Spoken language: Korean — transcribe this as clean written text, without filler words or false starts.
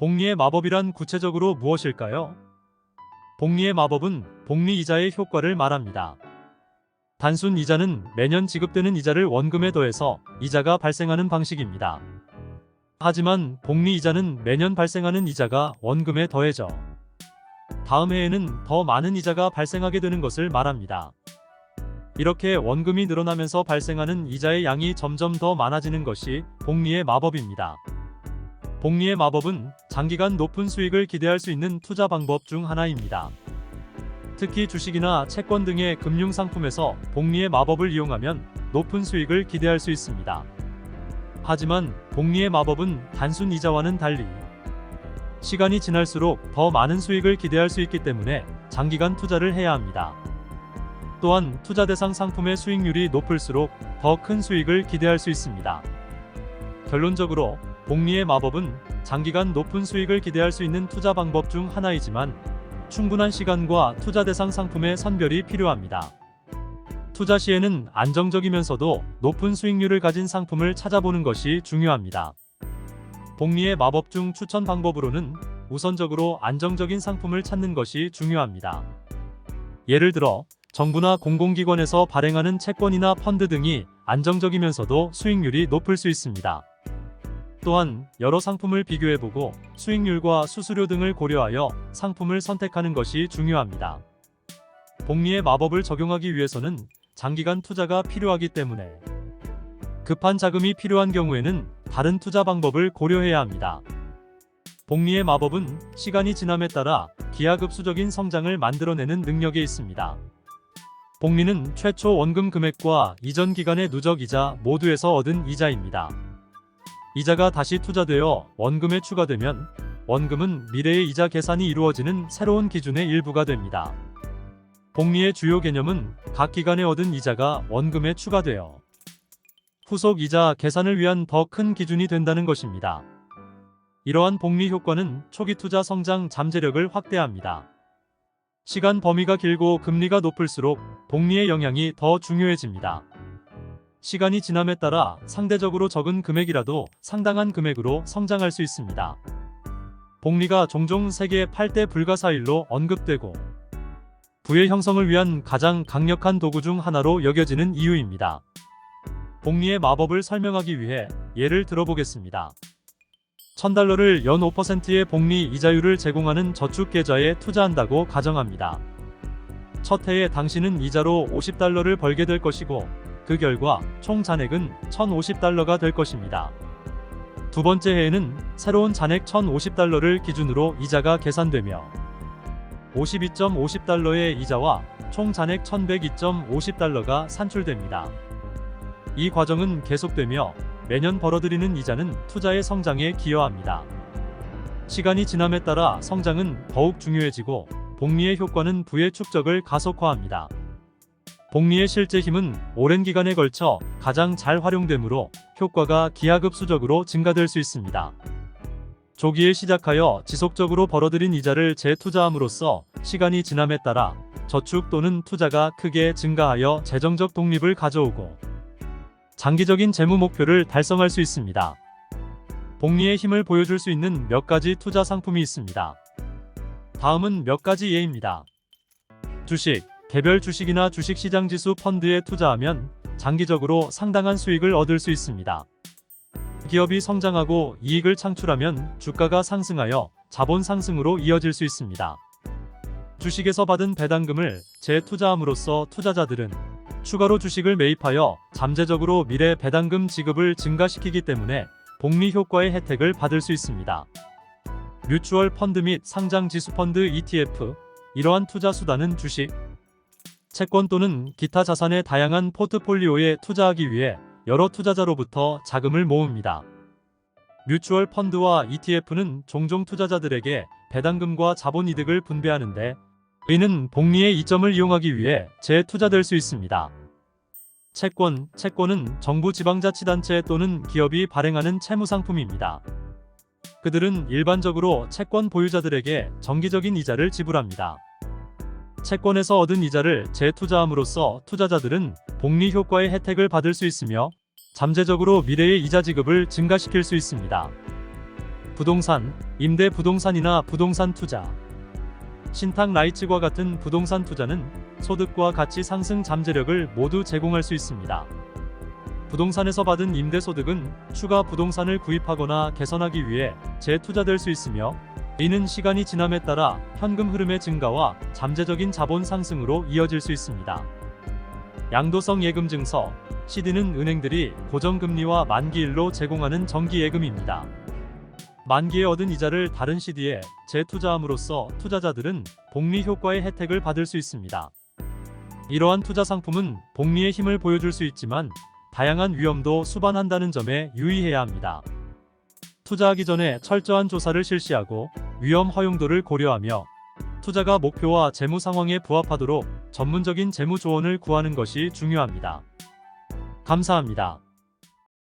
복리의 마법이란 구체적으로 무엇일까요? 복리의 마법은 복리 이자의 효과를 말합니다. 단순 이자는 매년 지급되는 이자를 원금에 더해서 이자가 발생하는 방식입니다. 하지만 복리 이자는 매년 발생하는 이자가 원금에 더해져 다음 해에는 더 많은 이자가 발생하게 되는 것을 말합니다. 이렇게 원금이 늘어나면서 발생하는 이자의 양이 점점 더 많아지는 것이 복리의 마법입니다. 복리의 마법은 장기간 높은 수익을 기대할 수 있는 투자 방법 중 하나입니다. 특히 주식이나 채권 등의 금융상품에서 복리의 마법을 이용하면 높은 수익을 기대할 수 있습니다. 하지만 복리의 마법은 단순 이자와는 달리 시간이 지날수록 더 많은 수익을 기대할 수 있기 때문에 장기간 투자를 해야 합니다. 또한 투자 대상 상품의 수익률이 높을수록 더 큰 수익을 기대할 수 있습니다. 결론적으로 복리의 마법은 장기간 높은 수익을 기대할 수 있는 투자 방법 중 하나이지만 충분한 시간과 투자 대상 상품의 선별이 필요합니다. 투자 시에는 안정적이면서도 높은 수익률을 가진 상품을 찾아보는 것이 중요합니다. 복리의 마법 중 추천 방법으로는 우선적으로 안정적인 상품을 찾는 것이 중요합니다. 예를 들어 정부나 공공기관에서 발행하는 채권이나 펀드 등이 안정적이면서도 수익률이 높을 수 있습니다. 또한 여러 상품을 비교해보고 수익률과 수수료 등을 고려하여 상품을 선택하는 것이 중요합니다. 복리의 마법을 적용하기 위해서는 장기간 투자가 필요하기 때문에 급한 자금이 필요한 경우에는 다른 투자 방법을 고려해야 합니다. 복리의 마법은 시간이 지남에 따라 기하급수적인 성장을 만들어내는 능력이 있습니다. 복리는 최초 원금 금액과 이전 기간의 누적 이자 모두에서 얻은 이자입니다. 이자가 다시 투자되어 원금에 추가되면 원금은 미래의 이자 계산이 이루어지는 새로운 기준의 일부가 됩니다. 복리의 주요 개념은 각 기간에 얻은 이자가 원금에 추가되어 후속 이자 계산을 위한 더 큰 기준이 된다는 것입니다. 이러한 복리 효과는 초기 투자 성장 잠재력을 확대합니다. 시간 범위가 길고 금리가 높을수록 복리의 영향이 더 중요해집니다. 시간이 지남에 따라 상대적으로 적은 금액이라도 상당한 금액으로 성장할 수 있습니다. 복리가 종종 세계 8대 불가사일로 언급되고 부의 형성을 위한 가장 강력한 도구 중 하나로 여겨지는 이유입니다. 복리의 마법을 설명하기 위해 예를 들어보겠습니다. $1000를 연 5%의 복리 이자율을 제공하는 저축계좌에 투자한다고 가정합니다. 첫 해에 당신은 이자로 $50를 벌게 될 것이고 그 결과 총 잔액은 $1050가 될 것입니다. 두 번째 해에는 새로운 잔액 $1050를 기준으로 이자가 계산되며 52.50달러의 이자와 총 잔액 $1102.50가 산출됩니다. 이 과정은 계속되며 매년 벌어들이는 이자는 투자의 성장에 기여합니다. 시간이 지남에 따라 성장은 더욱 중요해지고 복리의 효과는 부의 축적을 가속화합니다. 복리의 실제 힘은 오랜 기간에 걸쳐 가장 잘 활용되므로 효과가 기하급수적으로 증가될 수 있습니다. 조기에 시작하여 지속적으로 벌어들인 이자를 재투자함으로써 시간이 지남에 따라 저축 또는 투자가 크게 증가하여 재정적 독립을 가져오고 장기적인 재무 목표를 달성할 수 있습니다. 복리의 힘을 보여줄 수 있는 몇 가지 투자 상품이 있습니다. 다음은 몇 가지 예입니다. 주식, 개별 주식이나 주식시장지수 펀드에 투자하면 장기적으로 상당한 수익을 얻을 수 있습니다. 기업이 성장하고 이익을 창출하면 주가가 상승하여 자본 상승으로 이어질 수 있습니다. 주식에서 받은 배당금을 재투자함으로써 투자자들은 추가로 주식을 매입하여 잠재적으로 미래 배당금 지급을 증가시키기 때문에 복리 효과의 혜택을 받을 수 있습니다. 뮤추얼 펀드 및 상장 지수 펀드 ETF, 이러한 투자 수단은 주식, 채권 또는 기타 자산의 다양한 포트폴리오에 투자하기 위해 여러 투자자로부터 자금을 모읍니다. 뮤추얼 펀드와 ETF는 종종 투자자들에게 배당금과 자본이득을 분배하는데 이는 복리의 이점을 이용하기 위해 재투자될 수 있습니다. 채권은 정부 지방자치단체 또는 기업이 발행하는 채무상품입니다. 그들은 일반적으로 채권 보유자들에게 정기적인 이자를 지불합니다. 채권에서 얻은 이자를 재투자함으로써 투자자들은 복리 효과의 혜택을 받을 수 있으며 잠재적으로 미래의 이자 지급을 증가시킬 수 있습니다. 부동산, 임대 부동산이나 부동산 투자. 신탁 라이츠과 같은 부동산 투자는 소득과 가치 상승 잠재력을 모두 제공할 수 있습니다. 부동산에서 받은 임대 소득은 추가 부동산을 구입하거나 개선하기 위해 재투자될 수 있으며, 이는 시간이 지남에 따라 현금 흐름의 증가와 잠재적인 자본 상승으로 이어질 수 있습니다. 양도성 예금 증서, CD는 은행들이 고정금리와 만기일로 제공하는 정기예금입니다. 만기에 얻은 이자를 다른 CD에 재투자함으로써 투자자들은 복리 효과의 혜택을 받을 수 있습니다. 이러한 투자 상품은 복리의 힘을 보여줄 수 있지만 다양한 위험도 수반한다는 점에 유의해야 합니다. 투자하기 전에 철저한 조사를 실시하고 위험 허용도를 고려하며 투자가 목표와 재무 상황에 부합하도록 전문적인 재무 조언을 구하는 것이 중요합니다. 감사합니다.